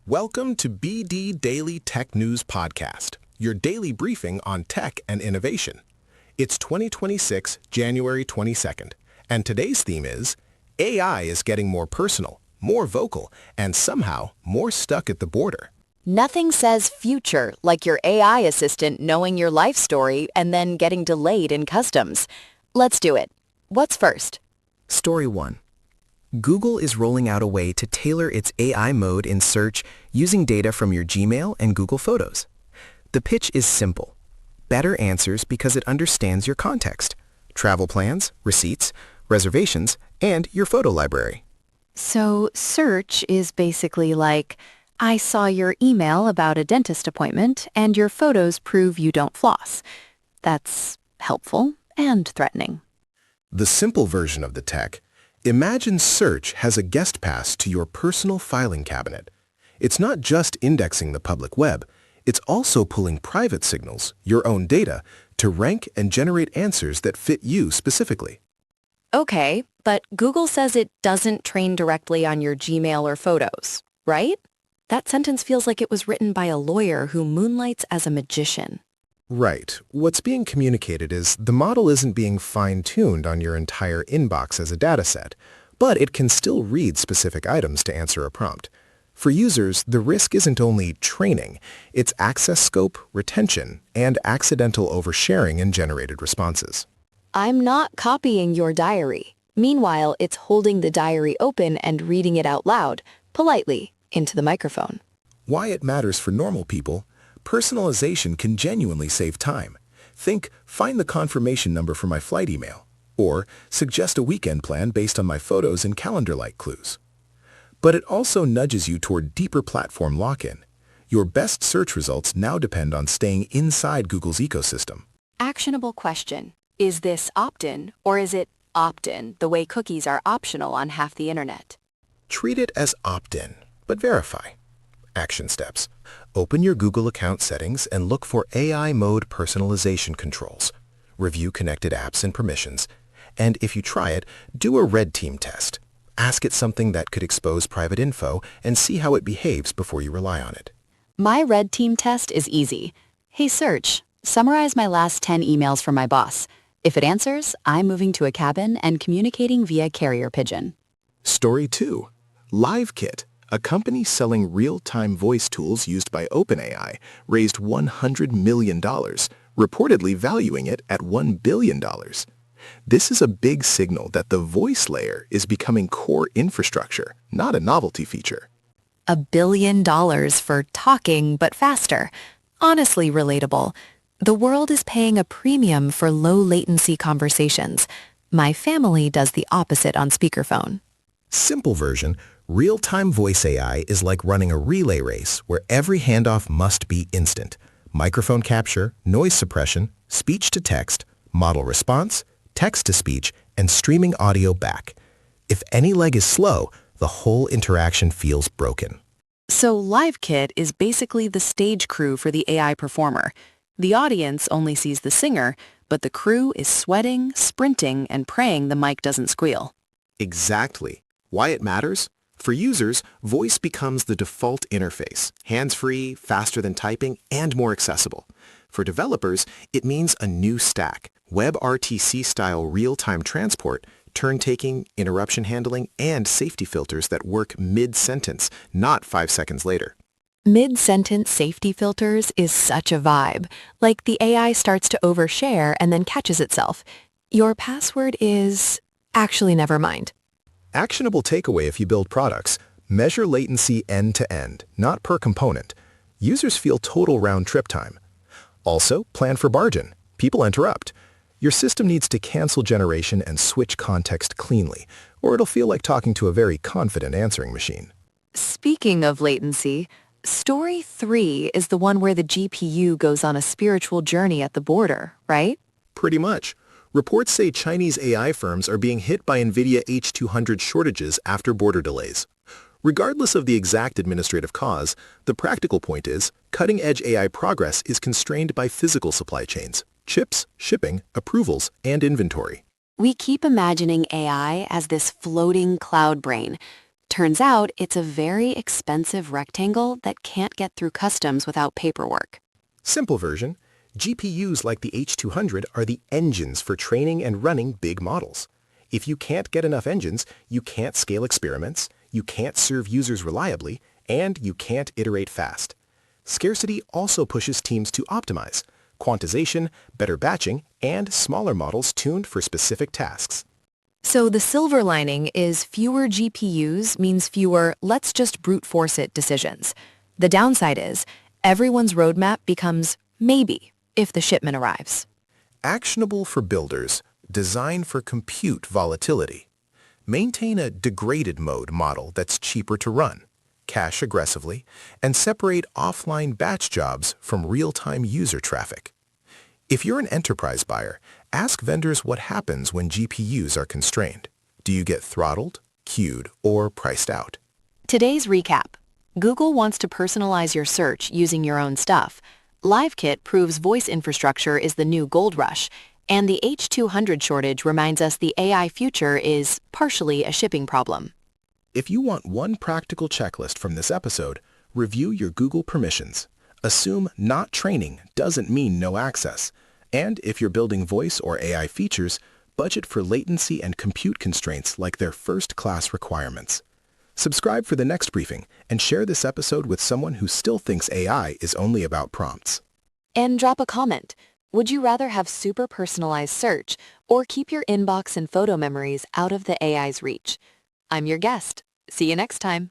Welcome to BD Daily Tech News Podcast, your daily briefing on tech and innovation. It's 2026, January 22nd, and today's theme is AI is getting more personal, more vocal, and somehow more stuck at the border. Nothing says future like your AI assistant knowing your life story and then getting delayed in customs. Let's do it. What's first? Story 1. Google is rolling out a way to tailor its AI mode in search using data from your Gmail and Google Photos. The pitch is simple. Better answers because it understands your context, travel plans, receipts, reservations, and your photo library. So search is basically like, I saw your email about a dentist appointment and your photos prove you don't floss. That's helpful and threatening. The simple version of the tech. Imagine search has a guest pass to your personal filing cabinet. It's not just indexing the public web, it's also pulling private signals, your own data, to rank and generate answers that fit you specifically. Okay, but Google says it doesn't train directly on your Gmail or photos, right? That sentence feels like it was written by a lawyer who moonlights as a magician. Right. What's being communicated is the model isn't being fine-tuned on your entire inbox as a dataset, but it can still read specific items to answer a prompt. For users, the risk isn't only training, it's access scope, retention, and accidental oversharing in generated responses. I'm not copying your diary. Meanwhile, it's holding the diary open and reading it out loud, politely, into the microphone. Why it matters for normal people. Personalization can genuinely save time. Think, find the confirmation number for my flight email, or suggest a weekend plan based on my photos and calendar-like clues. But it also nudges you toward deeper platform lock-in. Your best search results now depend on staying inside Google's ecosystem. Actionable question. Is this opt-in or is it opt-in, the way cookies are optional on half the internet? Treat it as opt-in, but verify. Action steps. Open your Google account settings and look for AI mode personalization controls. Review connected apps and permissions. And if you try it, do a red team test. Ask it something that could expose private info and see how it behaves before you rely on it. My red team test is easy. Hey, search, summarize my last 10 emails from my boss. If it answers, I'm moving to a cabin and communicating via carrier pigeon. Story 2. LiveKit, a company selling real-time voice tools used by OpenAI, raised $100 million, reportedly valuing it at $1 billion. This is a big signal that the voice layer is becoming core infrastructure, not a novelty feature. $1 billion for talking but faster. Honestly relatable. The world is paying a premium for low-latency conversations. My family does the opposite on speakerphone. Simple version, real-time voice AI is like running a relay race where every handoff must be instant. Microphone capture, noise suppression, speech-to-text, model response, text-to-speech, and streaming audio back. If any leg is slow, the whole interaction feels broken. So LiveKit is basically the stage crew for the AI performer. The audience only sees the singer, but the crew is sweating, sprinting, and praying the mic doesn't squeal. Exactly. Why it matters? For users, voice becomes the default interface, hands-free, faster than typing, and more accessible. For developers, it means a new stack, WebRTC-style real-time transport, turn-taking, interruption handling, and safety filters that work mid-sentence, not 5 seconds later. Mid-sentence safety filters is such a vibe. Like the AI starts to overshare and then catches itself. Your password is... Actually, never mind. Actionable takeaway if you build products. Measure latency end-to-end, not per component. Users feel total round-trip time. Also, plan for bargain. People interrupt. Your system needs to cancel generation and switch context cleanly, or it'll feel like talking to a very confident answering machine. Speaking of latency, Story 3 is the one where the GPU goes on a spiritual journey at the border, right? Pretty much. Reports say Chinese AI firms are being hit by Nvidia H200 shortages after border delays. Regardless of the exact administrative cause, the practical point is, cutting-edge AI progress is constrained by physical supply chains, chips, shipping, approvals, and inventory. We keep imagining AI as this floating cloud brain, Turns out it's a very expensive rectangle that can't get through customs without paperwork. Simple version, GPUs like the H200 are the engines for training and running big models. If you can't get enough engines, you can't scale experiments, you can't serve users reliably, and you can't iterate fast. Scarcity also pushes teams to optimize, quantization, better batching, and smaller models tuned for specific tasks. So the silver lining is fewer GPUs means fewer let's just brute force it decisions. The downside is everyone's roadmap becomes maybe if the shipment arrives. Actionable for builders, design for compute volatility. Maintain a degraded mode model that's cheaper to run, cache aggressively, and separate offline batch jobs from real-time user traffic. If you're an enterprise buyer, ask vendors what happens when GPUs are constrained. Do you get throttled, queued, or priced out? Today's recap. Google wants to personalize your search using your own stuff. LiveKit proves voice infrastructure is the new gold rush. And the H200 shortage reminds us the AI future is partially a shipping problem. If you want one practical checklist from this episode, review your Google permissions. Assume not training doesn't mean no access. And if you're building voice or AI features, budget for latency and compute constraints like their first-class requirements. Subscribe for the next briefing and share this episode with someone who still thinks AI is only about prompts. And drop a comment. Would you rather have super personalized search or keep your inbox and photo memories out of the AI's reach? I'm your guest. See you next time.